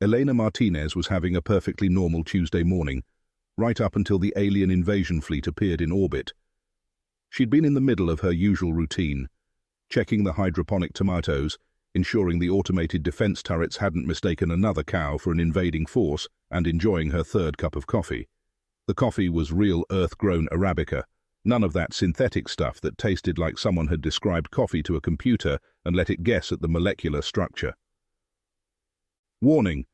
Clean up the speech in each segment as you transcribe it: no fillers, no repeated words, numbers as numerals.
Elena Martinez was having a perfectly normal Tuesday morning, right up until the alien invasion fleet appeared in orbit. She'd been in the middle of her usual routine, checking the hydroponic tomatoes, ensuring the automated defense turrets hadn't mistaken another cow for an invading force, and enjoying her third cup of coffee. The coffee was real earth-grown Arabica, none of that synthetic stuff that tasted like someone had described coffee to a computer and let it guess at the molecular structure. "Warning!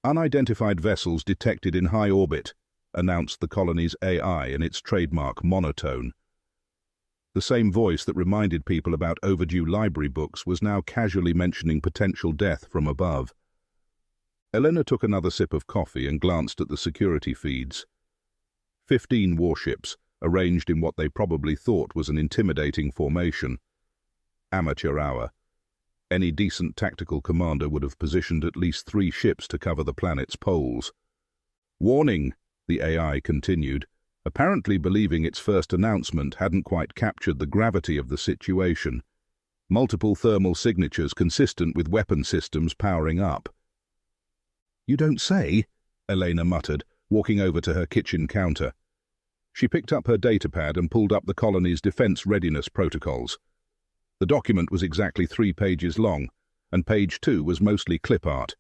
Unidentified vessels detected in high orbit," announced the colony's AI in its trademark monotone. The same voice that reminded people about overdue library books was now casually mentioning potential death from above. Elena took another sip of coffee and glanced at the security feeds. 15 warships, arranged in what they probably thought was an intimidating formation. Amateur hour. Any decent tactical commander would have positioned at least 3 ships to cover the planet's poles. "Warning," the AI continued, apparently believing its first announcement hadn't quite captured the gravity of the situation. Multiple thermal signatures consistent with weapon systems powering up. "You don't say," Elena muttered, walking over to her kitchen counter. She picked up her datapad and pulled up the colony's defense readiness protocols. The document was exactly 3 pages long, and page 2 was mostly clip art.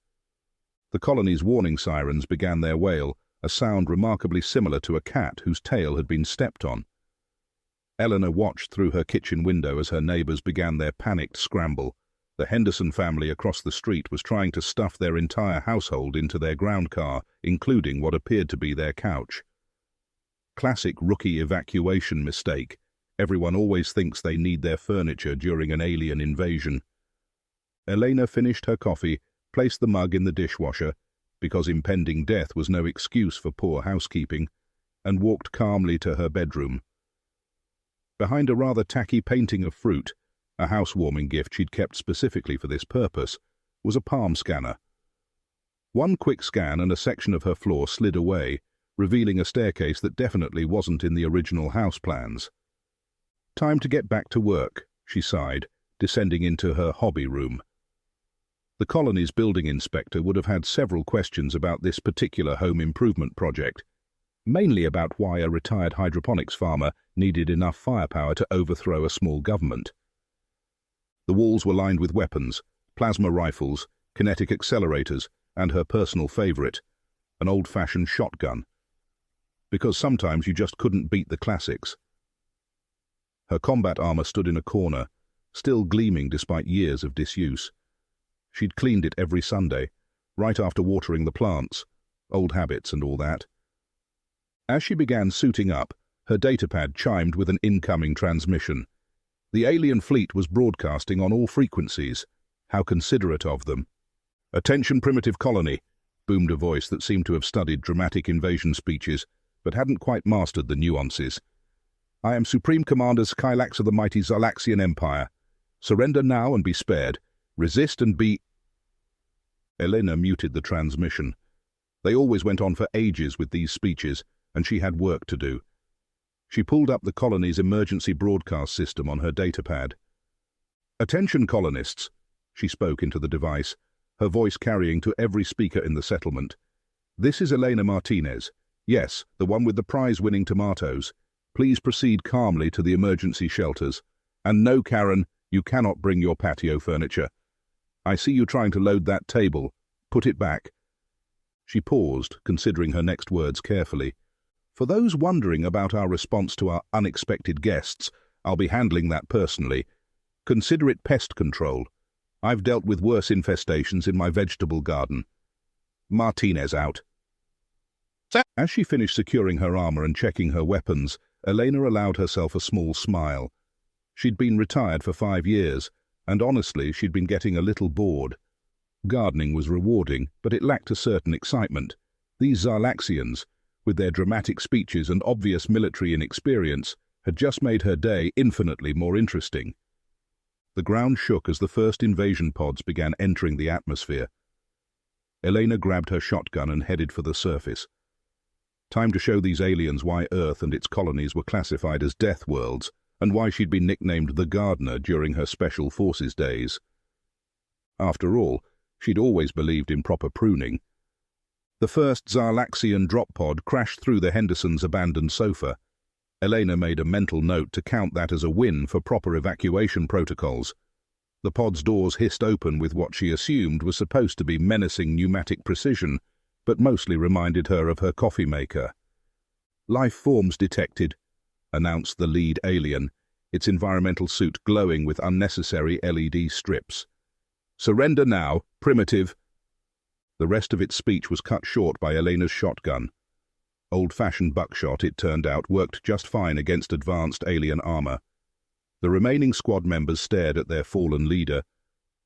The colony's warning sirens began their wail, a sound remarkably similar to a cat whose tail had been stepped on. Eleanor watched through her kitchen window as her neighbors began their panicked scramble. The Henderson family across the street was trying to stuff their entire household into their ground car, including what appeared to be their couch. Classic rookie evacuation mistake. Everyone always thinks they need their furniture during an alien invasion. Elena finished her coffee, placed the mug in the dishwasher, because impending death was no excuse for poor housekeeping, and walked calmly to her bedroom. Behind a rather tacky painting of fruit, a housewarming gift she'd kept specifically for this purpose, was a palm scanner. One quick scan and a section of her floor slid away, revealing a staircase that definitely wasn't in the original house plans. "Time to get back to work," she sighed, descending into her hobby room. The colony's building inspector would have had several questions about this particular home improvement project, mainly about why a retired hydroponics farmer needed enough firepower to overthrow a small government. The walls were lined with weapons, plasma rifles, kinetic accelerators, and her personal favorite, an old-fashioned shotgun. Because sometimes you just couldn't beat the classics. Her combat armor stood in a corner, still gleaming despite years of disuse. She'd cleaned it every Sunday, right after watering the plants, old habits and all that. As she began suiting up, her datapad chimed with an incoming transmission. The alien fleet was broadcasting on all frequencies. How considerate of them. "Attention, primitive colony," boomed a voice that seemed to have studied dramatic invasion speeches, but hadn't quite mastered the nuances. "I am Supreme Commander Skylax of the mighty Xalaxian Empire. Surrender now and be spared. Resist and be—" Elena muted the transmission. They always went on for ages with these speeches, and she had work to do. She pulled up the colony's emergency broadcast system on her datapad. "Attention, colonists," she spoke into the device, her voice carrying to every speaker in the settlement. "This is Elena Martinez. Yes, the one with the prize-winning tomatoes. Please proceed calmly to the emergency shelters. And no, Karen, you cannot bring your patio furniture. I see you trying to load that table. Put it back." She paused, considering her next words carefully. "For those wondering about our response to our unexpected guests, I'll be handling that personally. Consider it pest control. I've dealt with worse infestations in my vegetable garden. Martinez out." As she finished securing her armor and checking her weapons, Elena allowed herself a small smile. She'd been retired for 5 years, and honestly, she'd been getting a little bored. Gardening was rewarding, but it lacked a certain excitement. These Xalaxians, with their dramatic speeches and obvious military inexperience, had just made her day infinitely more interesting. The ground shook as the first invasion pods began entering the atmosphere. Elena grabbed her shotgun and headed for the surface. Time to show these aliens why Earth and its colonies were classified as death worlds, and why she'd been nicknamed the Gardener during her Special Forces days. After all, She'd always believed in proper pruning. The first Zarlaxian drop pod crashed through the Hendersons' abandoned sofa. Elena made a mental note to count that as a win for proper evacuation protocols. The pod's doors hissed open with what she assumed was supposed to be menacing pneumatic precision, but mostly reminded her of her coffee maker. "Life forms detected," announced the lead alien, its environmental suit glowing with unnecessary LED strips. "Surrender now, primitive." The rest of its speech was cut short by Elena's shotgun. Old-fashioned buckshot, it turned out, worked just fine against advanced alien armor. The remaining squad members stared at their fallen leader,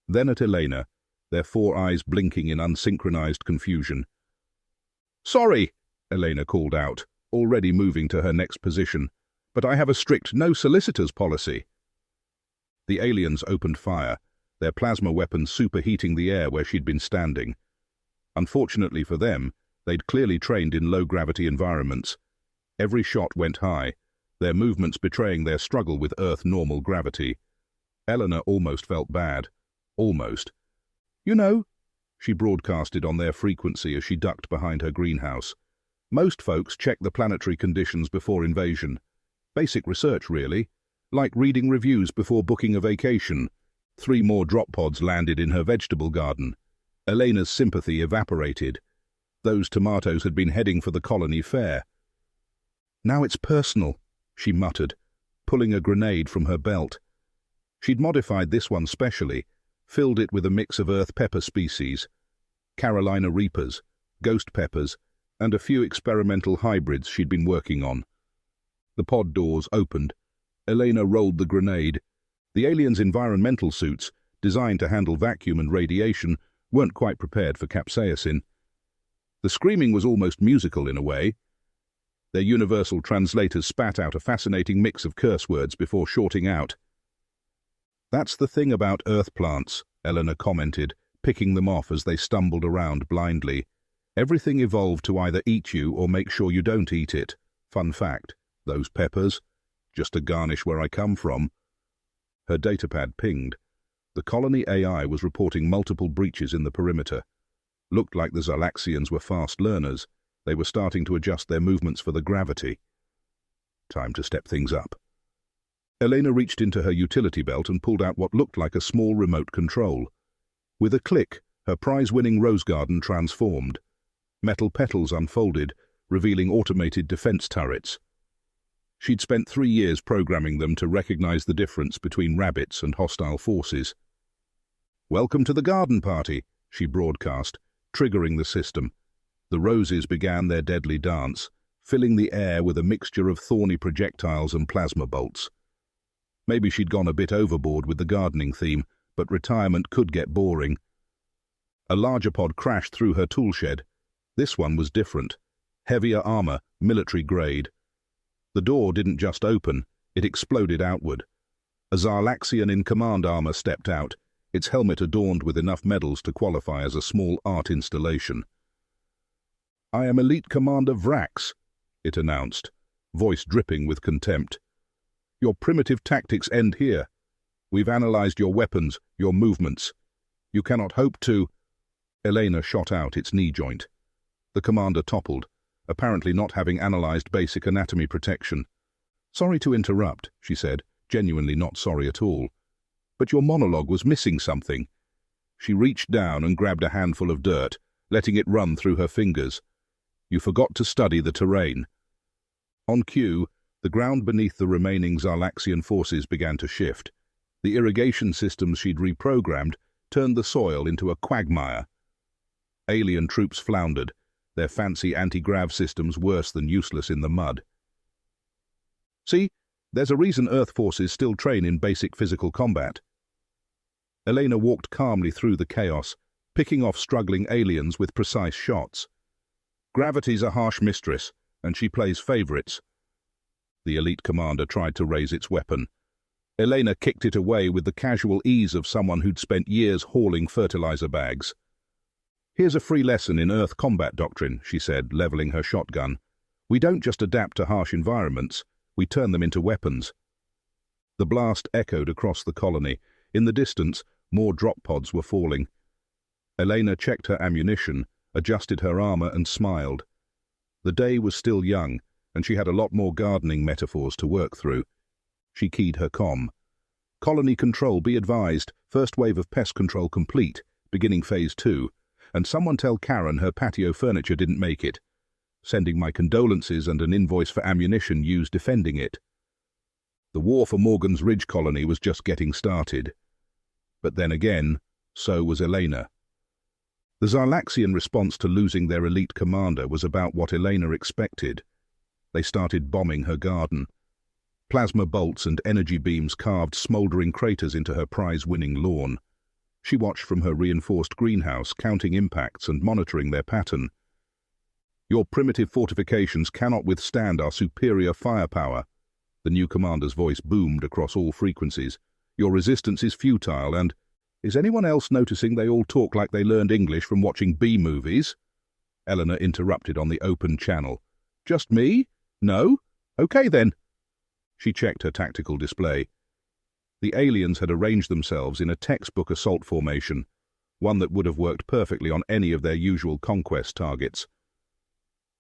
then at Elena, their four eyes blinking in unsynchronized confusion. "Sorry," Elena called out, already moving to her next position, "but I have a strict no solicitors policy." The aliens opened fire, their plasma weapons superheating the air where she'd been standing. Unfortunately for them, they'd clearly trained in low-gravity environments. Every shot went high, their movements betraying their struggle with Earth-normal gravity. Elena almost felt bad. Almost. "You know," she broadcasted on their frequency as she ducked behind her greenhouse, "most folks check the planetary conditions before invasion. Basic research, really. Like reading reviews before booking a vacation." 3 more drop pods landed in her vegetable garden. Elena's sympathy evaporated. Those tomatoes had been heading for the colony fair. "Now it's personal," she muttered, pulling a grenade from her belt. She'd modified this one specially, filled it with a mix of earth pepper species, Carolina Reapers, ghost peppers, and a few experimental hybrids she'd been working on. The pod doors opened. Elena rolled the grenade. The aliens' environmental suits, designed to handle vacuum and radiation, weren't quite prepared for capsaicin. The screaming was almost musical in a way. Their universal translators spat out a fascinating mix of curse words before shorting out. "That's the thing about earth plants," Elena commented, picking them off as they stumbled around blindly. "Everything evolved to either eat you or make sure you don't eat it. Fun fact, those peppers, just to garnish where I come from." Her datapad pinged. The colony AI was reporting multiple breaches in the perimeter. Looked like the Zarlaxians were fast learners. They were starting to adjust their movements for the gravity. Time to step things up. Elena reached into her utility belt and pulled out what looked like a small remote control. With a click, her prize-winning rose garden transformed. Metal petals unfolded, revealing automated defense turrets. She'd spent 3 years programming them to recognize the difference between rabbits and hostile forces. "Welcome to the garden party," she broadcast, triggering the system. The roses began their deadly dance, filling the air with a mixture of thorny projectiles and plasma bolts. Maybe she'd gone a bit overboard with the gardening theme, but retirement could get boring. A larger pod crashed through her tool shed. This one was different. Heavier armor, military grade. The door didn't just open, it exploded outward. A Zarlaxian in command armor stepped out, its helmet adorned with enough medals to qualify as a small art installation. "I am Elite Commander Vrax," it announced, voice dripping with contempt. "Your primitive tactics end here. We've analyzed your weapons, your movements. You cannot hope to—" Elena shot out its knee joint. The commander toppled, apparently not having analyzed basic anatomy protection. "Sorry to interrupt," she said, genuinely not sorry at all. "But your monologue was missing something." She reached down and grabbed a handful of dirt, letting it run through her fingers. "You forgot to study the terrain." On cue, the ground beneath the remaining Zarlaxian forces began to shift. The irrigation systems she'd reprogrammed turned the soil into a quagmire. Alien troops floundered, their fancy anti-grav systems worse than useless in the mud. "See, there's a reason Earth forces still train in basic physical combat." Elena walked calmly through the chaos, picking off struggling aliens with precise shots. "Gravity's a harsh mistress, and she plays favorites." The elite commander tried to raise its weapon. Elena kicked it away with the casual ease of someone who'd spent years hauling fertilizer bags. "Here's a free lesson in Earth combat doctrine," she said, leveling her shotgun. "We don't just adapt to harsh environments, we turn them into weapons." The blast echoed across the colony. In the distance, more drop pods were falling. Elena checked her ammunition, adjusted her armor and smiled. The day was still young, and she had a lot more gardening metaphors to work through. She keyed her comm. Colony control, be advised. First wave of pest control complete, beginning phase 2. And someone tell Karen her patio furniture didn't make it. Sending my condolences and an invoice for ammunition used defending it. The war for Morgan's Ridge colony was just getting started. But then again, so was Elena. The Xylaxian response to losing their elite commander was about what Elena expected. They started bombing her garden. Plasma bolts and energy beams carved smouldering craters into her prize-winning lawn. She watched from her reinforced greenhouse, counting impacts and monitoring their pattern. Your primitive fortifications cannot withstand our superior firepower. The new commander's voice boomed across all frequencies. Your resistance is futile and... Is anyone else noticing they all talk like they learned English from watching B-movies? Eleanor interrupted on the open channel. Just me? No? Okay then. She checked her tactical display. The aliens had arranged themselves in a textbook assault formation, one that would have worked perfectly on any of their usual conquest targets.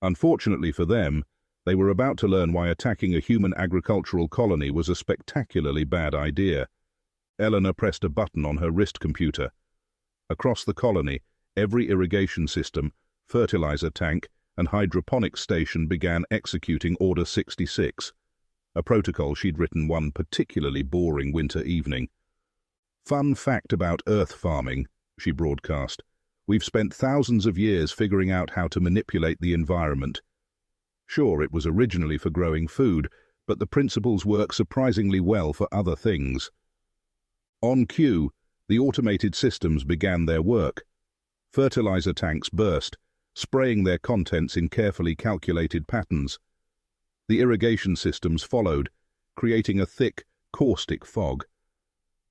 Unfortunately for them, they were about to learn why attacking a human agricultural colony was a spectacularly bad idea. Eleanor pressed a button on her wrist computer. Across the colony, every irrigation system, fertilizer tank, and hydroponics station began executing Order 66. A protocol she'd written one particularly boring winter evening. Fun fact about earth farming, she broadcast. We've spent thousands of years figuring out how to manipulate the environment. Sure, it was originally for growing food, but the principles work surprisingly well for other things. On cue, the automated systems began their work. Fertilizer tanks burst, spraying their contents in carefully calculated patterns. The irrigation systems followed, creating a thick, caustic fog.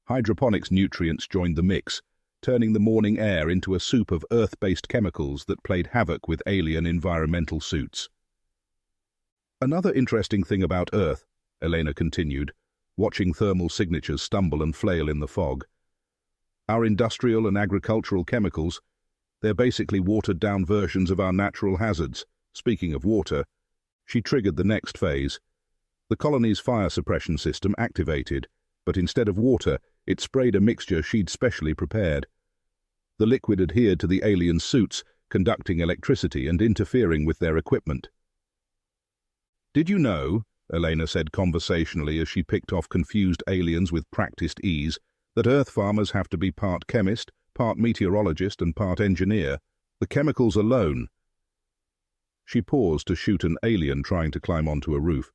Hydroponics nutrients joined the mix, turning the morning air into a soup of earth-based chemicals that played havoc with alien environmental suits. Another interesting thing about Earth, Elena continued, watching thermal signatures stumble and flail in the fog. Our industrial and agricultural chemicals, they're basically watered-down versions of our natural hazards. Speaking of water, she triggered the next phase. The colony's fire suppression system activated, but instead of water, it sprayed a mixture she'd specially prepared. The liquid adhered to the alien suits, conducting electricity and interfering with their equipment. Did you know, Elena said conversationally as she picked off confused aliens with practiced ease, that Earth farmers have to be part chemist, part meteorologist and part engineer? The chemicals alone... She paused to shoot an alien trying to climb onto a roof.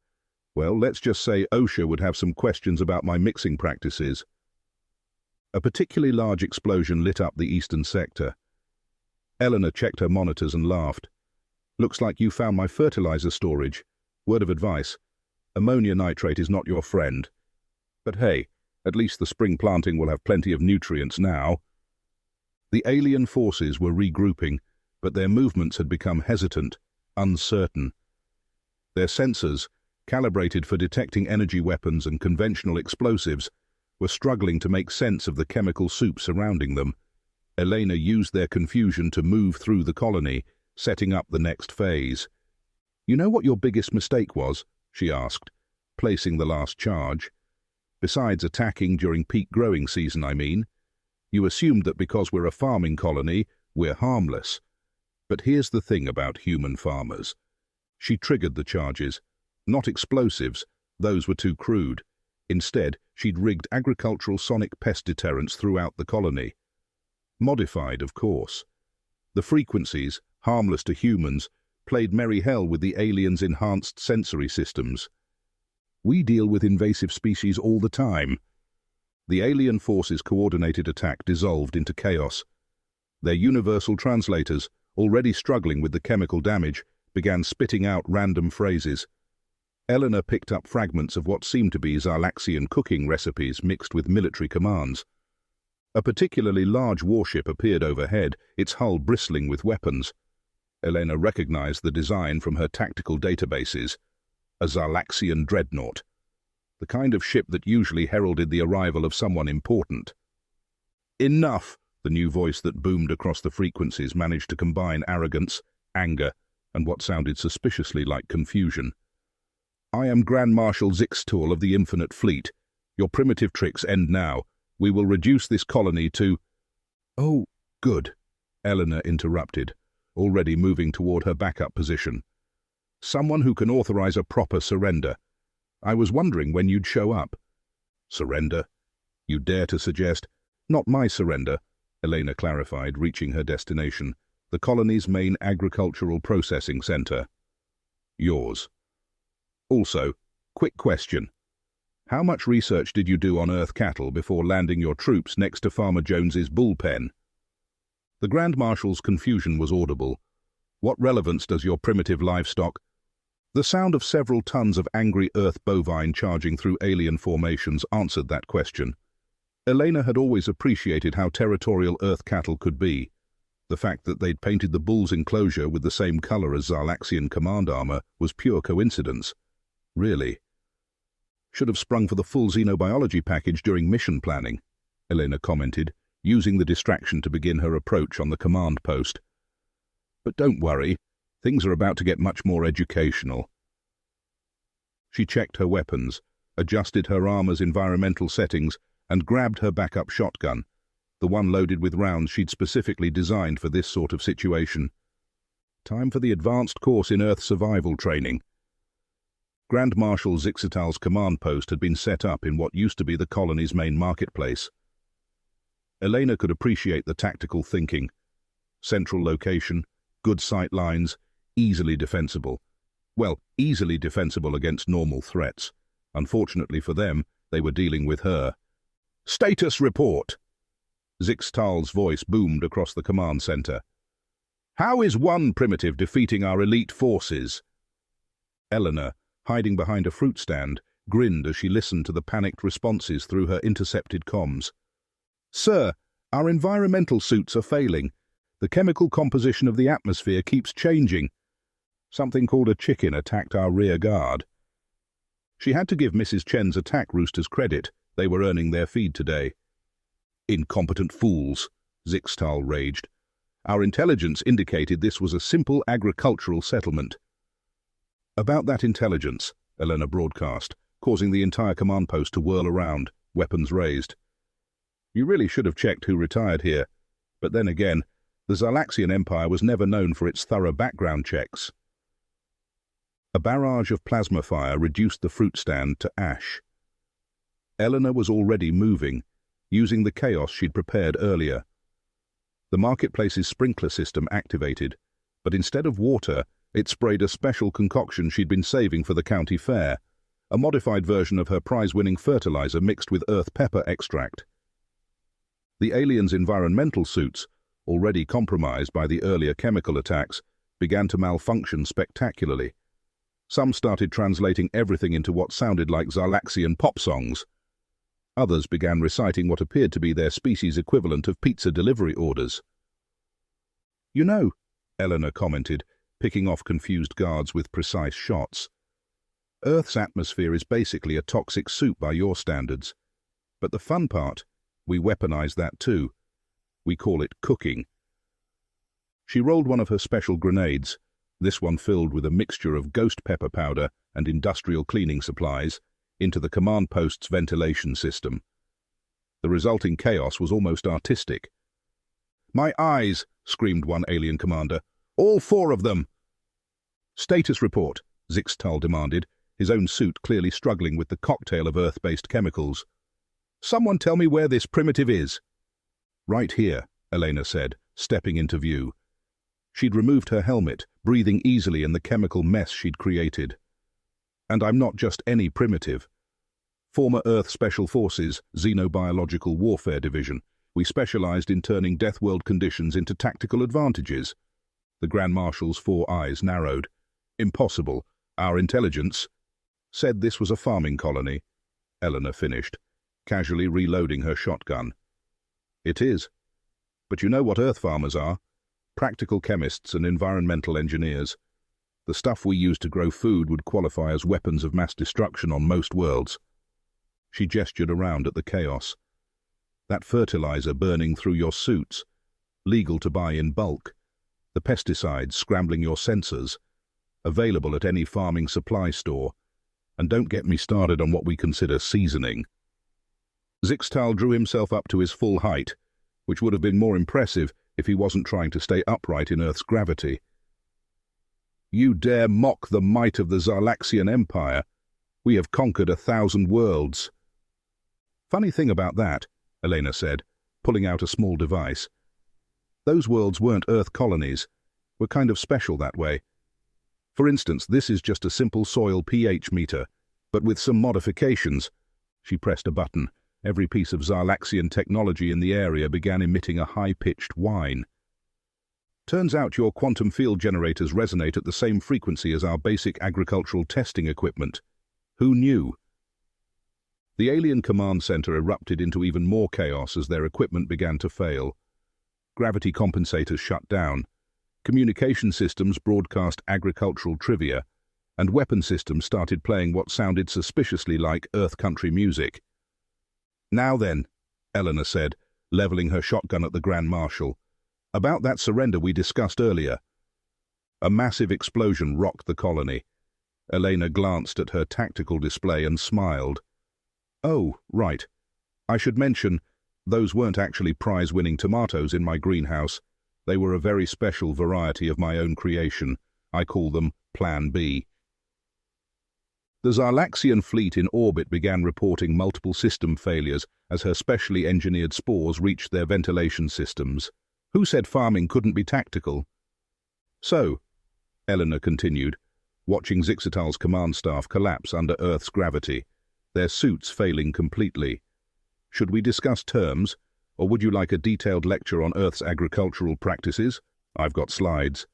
Well, let's just say OSHA would have some questions about my mixing practices. A particularly large explosion lit up the eastern sector. Eleanor checked her monitors and laughed. Looks like you found my fertilizer storage. Word of advice, ammonia nitrate is not your friend. But hey, at least the spring planting will have plenty of nutrients now. The alien forces were regrouping, but their movements had become hesitant, uncertain. Their sensors, calibrated for detecting energy weapons and conventional explosives, were struggling to make sense of the chemical soup surrounding them. Elena used their confusion to move through the colony, setting up the next phase. You know what your biggest mistake was? She asked, placing the last charge. Besides attacking during peak growing season, I mean. You assumed that because we're a farming colony, we're harmless. But here's the thing about human farmers. She triggered the charges. Not explosives, those were too crude. Instead, she'd rigged agricultural sonic pest deterrents throughout the colony. Modified, of course. The frequencies, harmless to humans, played merry hell with the aliens' enhanced sensory systems. We deal with invasive species all the time. The alien forces' coordinated attack dissolved into chaos. Their universal translators, already struggling with the chemical damage, began spitting out random phrases. Eleanor picked up fragments of what seemed to be Xylaxian cooking recipes mixed with military commands. A particularly large warship appeared overhead, its hull bristling with weapons. Elena recognized the design from her tactical databases. A Xylaxian dreadnought. The kind of ship that usually heralded the arrival of someone important. Enough, The new voice that boomed across the frequencies managed to combine arrogance, anger, and what sounded suspiciously like confusion. "I am Grand Marshal Zixtal of the Infinite Fleet. Your primitive tricks end now. We will reduce this colony to—" "Oh, good," Eleanor interrupted, already moving toward her backup position. "Someone who can authorize a proper surrender. I was wondering when you'd show up." "Surrender? You dare to suggest—" "Not my surrender," Elena clarified, reaching her destination, the colony's main agricultural processing center. "Yours. Also, quick question. How much research did you do on Earth cattle before landing your troops next to Farmer Jones's bullpen?" The Grand Marshal's confusion was audible. "What relevance does your primitive livestock—" The sound of several tons of angry Earth bovine charging through alien formations answered that question. Elena had always appreciated how territorial Earth cattle could be. The fact that they'd painted the bull's enclosure with the same color as Xylaxian command armor was pure coincidence. Really. "Should have sprung for the full xenobiology package during mission planning," Elena commented, using the distraction to begin her approach on the command post. "But don't worry, things are about to get much more educational." She checked her weapons, adjusted her armor's environmental settings, and grabbed her backup shotgun, the one loaded with rounds she'd specifically designed for this sort of situation. Time for the advanced course in Earth survival training. Grand Marshal Zixital's command post had been set up in what used to be the colony's main marketplace. Elena could appreciate the tactical thinking. Central location, good sight lines, easily defensible. Well, easily defensible against normal threats. Unfortunately for them, they were dealing with her. "Status report!" Zixtal's voice boomed across the command center. "How is one primitive defeating our elite forces?" Eleanor, hiding behind a fruit stand, grinned as she listened to the panicked responses through her intercepted comms. "Sir, our environmental suits are failing. The chemical composition of the atmosphere keeps changing. Something called a chicken attacked our rear guard." She had to give Mrs. Chen's attack roosters credit. They were earning their feed today. "Incompetent fools," Zixtal raged. "Our intelligence indicated this was a simple agricultural settlement." "About that intelligence," Elena broadcast, causing the entire command post to whirl around, weapons raised. "You really should have checked who retired here. But then again, the Xylaxian Empire was never known for its thorough background checks." A barrage of plasma fire reduced the fruit stand to ash. Eleanor was already moving, using the chaos she'd prepared earlier. The marketplace's sprinkler system activated, but instead of water, it sprayed a special concoction she'd been saving for the county fair, a modified version of her prize-winning fertilizer mixed with earth pepper extract. The aliens' environmental suits, already compromised by the earlier chemical attacks, began to malfunction spectacularly. Some started translating everything into what sounded like Xylaxian pop songs. Others began reciting what appeared to be their species equivalent of pizza delivery orders. "You know," Eleanor commented, picking off confused guards with precise shots, "Earth's atmosphere is basically a toxic soup by your standards. But the fun part, we weaponize that too. We call it cooking." She rolled one of her special grenades, this one filled with a mixture of ghost pepper powder and industrial cleaning supplies, into the command post's ventilation system. The resulting chaos was almost artistic. "My eyes!" screamed one alien commander. "All 4 of them!" "Status report," Zixtal demanded, his own suit clearly struggling with the cocktail of Earth-based chemicals. "Someone tell me where this primitive is." "Right here," Elena said, stepping into view. She'd removed her helmet, breathing easily in the chemical mess she'd created. "And I'm not just any primitive. Former Earth Special Forces, Xenobiological Warfare Division. We specialized in turning Deathworld conditions into tactical advantages." The Grand Marshal's 4 eyes narrowed. "Impossible. Our intelligence—" "Said this was a farming colony," Eleanor finished, casually reloading her shotgun. "It is. But you know what Earth farmers are? Practical chemists and environmental engineers. The stuff we use to grow food would qualify as weapons of mass destruction on most worlds." She gestured around at the chaos. that fertilizer burning through your suits, legal to buy in bulk, the pesticides scrambling your sensors, available at any farming supply store, and don't get me started on what we consider seasoning. Zixtal drew himself up to his full height, which would have been more impressive if he wasn't trying to stay upright in Earth's gravity. You dare mock the might of the Zarlaxian Empire? We have conquered 1,000 worlds. Funny thing about that, Elena said, pulling out a small device. Those worlds weren't Earth colonies. We're kind of special that way. For instance, this is just a simple soil pH meter, but with some modifications. She pressed a button. Every piece of Zarlaxian technology in the area began emitting a high-pitched whine. Turns out your quantum field generators resonate at the same frequency as our basic agricultural testing equipment. Who knew? The alien command center erupted into even more chaos as their equipment began to fail. Gravity compensators shut down. Communication systems broadcast agricultural trivia, and weapon systems started playing what sounded suspiciously like Earth country music. Now then, Eleanor said, leveling her shotgun at the Grand Marshal. About that surrender we discussed earlier. A massive explosion rocked the colony. Elena glanced at her tactical display and smiled. Oh, right. I should mention, those weren't actually prize-winning tomatoes in my greenhouse. They were a very special variety of my own creation. I call them Plan B. The Zarlaxian fleet in orbit began reporting multiple system failures as her specially engineered spores reached their ventilation systems. Who said farming couldn't be tactical? So, Eleanor continued, watching Zixtal's command staff collapse under Earth's gravity, their suits failing completely. Should we discuss terms, or would you like a detailed lecture on Earth's agricultural practices? I've got slides.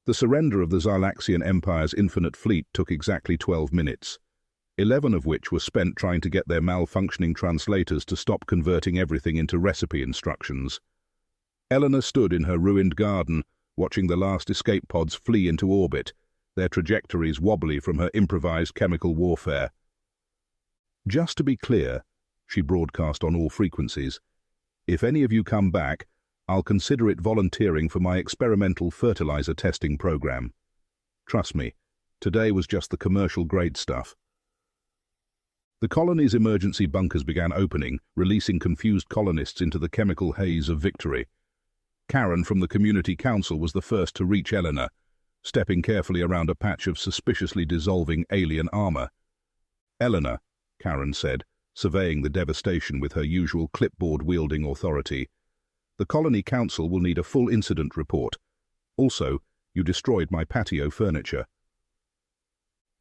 The surrender of the Zarlaxian Empire's infinite fleet took exactly 12 minutes, 11 of which were spent trying to get their malfunctioning translators to stop converting everything into recipe instructions. Eleanor stood in her ruined garden, watching the last escape pods flee into orbit, their trajectories wobbly from her improvised chemical warfare. Just to be clear, she broadcast on all frequencies, if any of you come back, I'll consider it volunteering for my experimental fertilizer testing program. Trust me, today was just the commercial-grade stuff. The colony's emergency bunkers began opening, releasing confused colonists into the chemical haze of victory. Karen from the Community Council was the first to reach Eleanor, stepping carefully around a patch of suspiciously dissolving alien armor. Eleanor, Karen said, surveying the devastation with her usual clipboard-wielding authority, the Colony Council will need a full incident report. Also, you destroyed my patio furniture.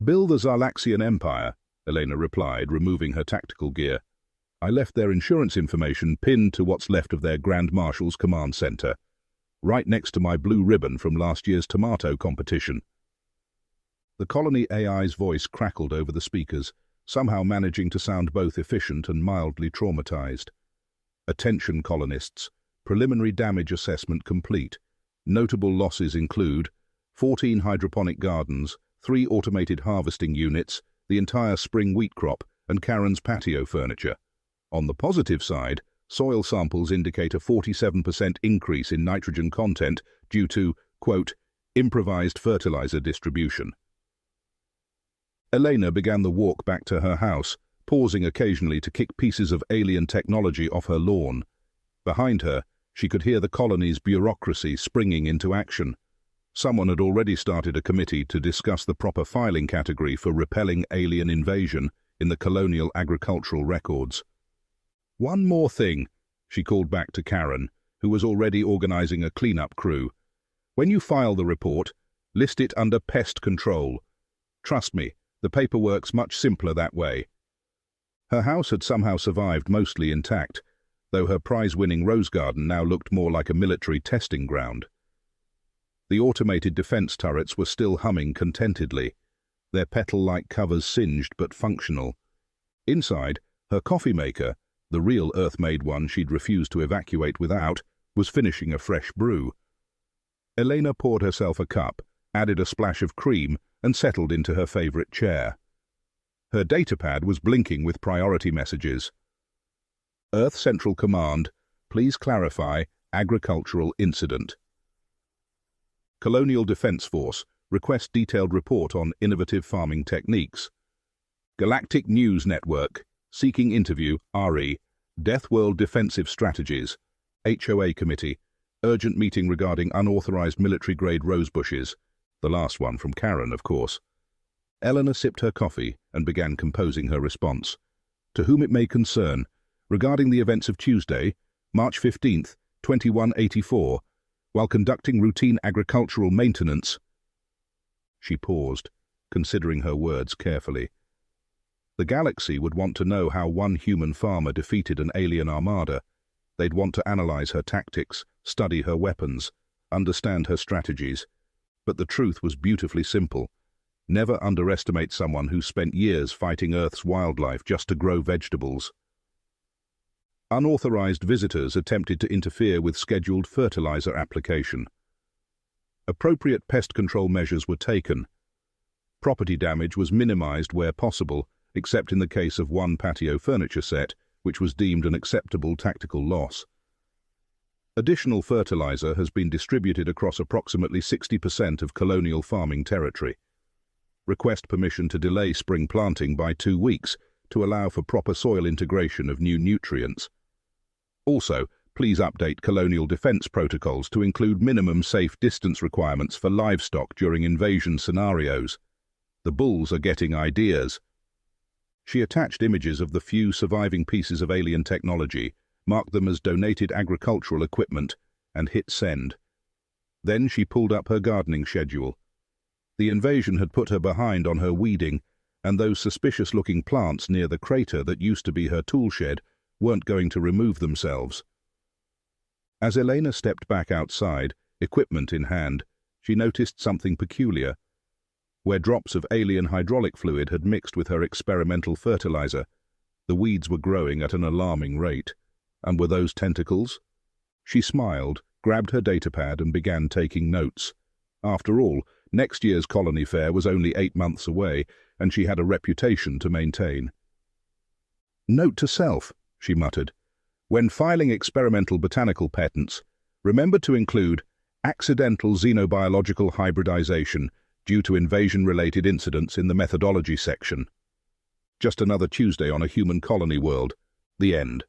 Bill the Zarlaxian Empire, Elena replied, removing her tactical gear. I left their insurance information pinned to what's left of their Grand Marshal's command center, right next to my blue ribbon from last year's tomato competition. The colony AI's voice crackled over the speakers, somehow managing to sound both efficient and mildly traumatized. Attention, colonists. Preliminary damage assessment complete. Notable losses include 14 hydroponic gardens, 3 automated harvesting units, the entire spring wheat crop, and Karen's patio furniture. On the positive side, soil samples indicate a 47% increase in nitrogen content due to, quote, improvised fertilizer distribution. Elena began the walk back to her house, pausing occasionally to kick pieces of alien technology off her lawn. Behind her, she could hear the colony's bureaucracy springing into action. Someone had already started a committee to discuss the proper filing category for repelling alien invasion in the colonial agricultural records. One more thing, she called back to Karen, who was already organizing a cleanup crew. When you file the report, list it under pest control. Trust me, the paperwork's much simpler that way. Her house had somehow survived mostly intact, though her prize-winning rose garden now looked more like a military testing ground. The automated defense turrets were still humming contentedly, their petal-like covers singed but functional. Inside, her coffee maker, the real Earth-made one she'd refused to evacuate without, was finishing a fresh brew. Elena poured herself a cup, added a splash of cream, and settled into her favorite chair. Her datapad was blinking with priority messages. Earth Central Command, please clarify agricultural incident. Colonial Defense Force, request detailed report on innovative farming techniques. Galactic News Network, seeking interview, RE, Deathworld Defensive Strategies. HOA Committee, urgent meeting regarding unauthorized military-grade rosebushes. The last one from Karen, of course. Eleanor sipped her coffee and began composing her response. To whom it may concern, regarding the events of Tuesday, March 15th, 2184, while conducting routine agricultural maintenance. She paused, considering her words carefully. The galaxy would want to know how one human farmer defeated an alien armada. They'd want to analyze her tactics, study her weapons, understand her strategies. But the truth was beautifully simple. Never underestimate someone who spent years fighting Earth's wildlife just to grow vegetables. Unauthorized visitors attempted to interfere with scheduled fertilizer application. Appropriate pest control measures were taken. Property damage was minimized where possible, except in the case of one patio furniture set, which was deemed an acceptable tactical loss. Additional fertilizer has been distributed across approximately 60% of colonial farming territory. Request permission to delay spring planting by 2 weeks to allow for proper soil integration of new nutrients. Also, please update colonial defense protocols to include minimum safe distance requirements for livestock during invasion scenarios. The bulls are getting ideas. She attached images of the few surviving pieces of alien technology, marked them as donated agricultural equipment, and hit send. Then she pulled up her gardening schedule. The invasion had put her behind on her weeding, and those suspicious-looking plants near the crater that used to be her tool shed weren't going to remove themselves. As Elena stepped back outside, equipment in hand, she noticed something peculiar. Where drops of alien hydraulic fluid had mixed with her experimental fertilizer, the weeds were growing at an alarming rate. And were those tentacles? She smiled, grabbed her datapad and began taking notes. After all, next year's colony fair was only 8 months away, and she had a reputation to maintain. Note to self, she muttered. When filing experimental botanical patents, remember to include accidental xenobiological hybridization due to invasion-related incidents in the methodology section. Just another Tuesday on a human colony world. The end.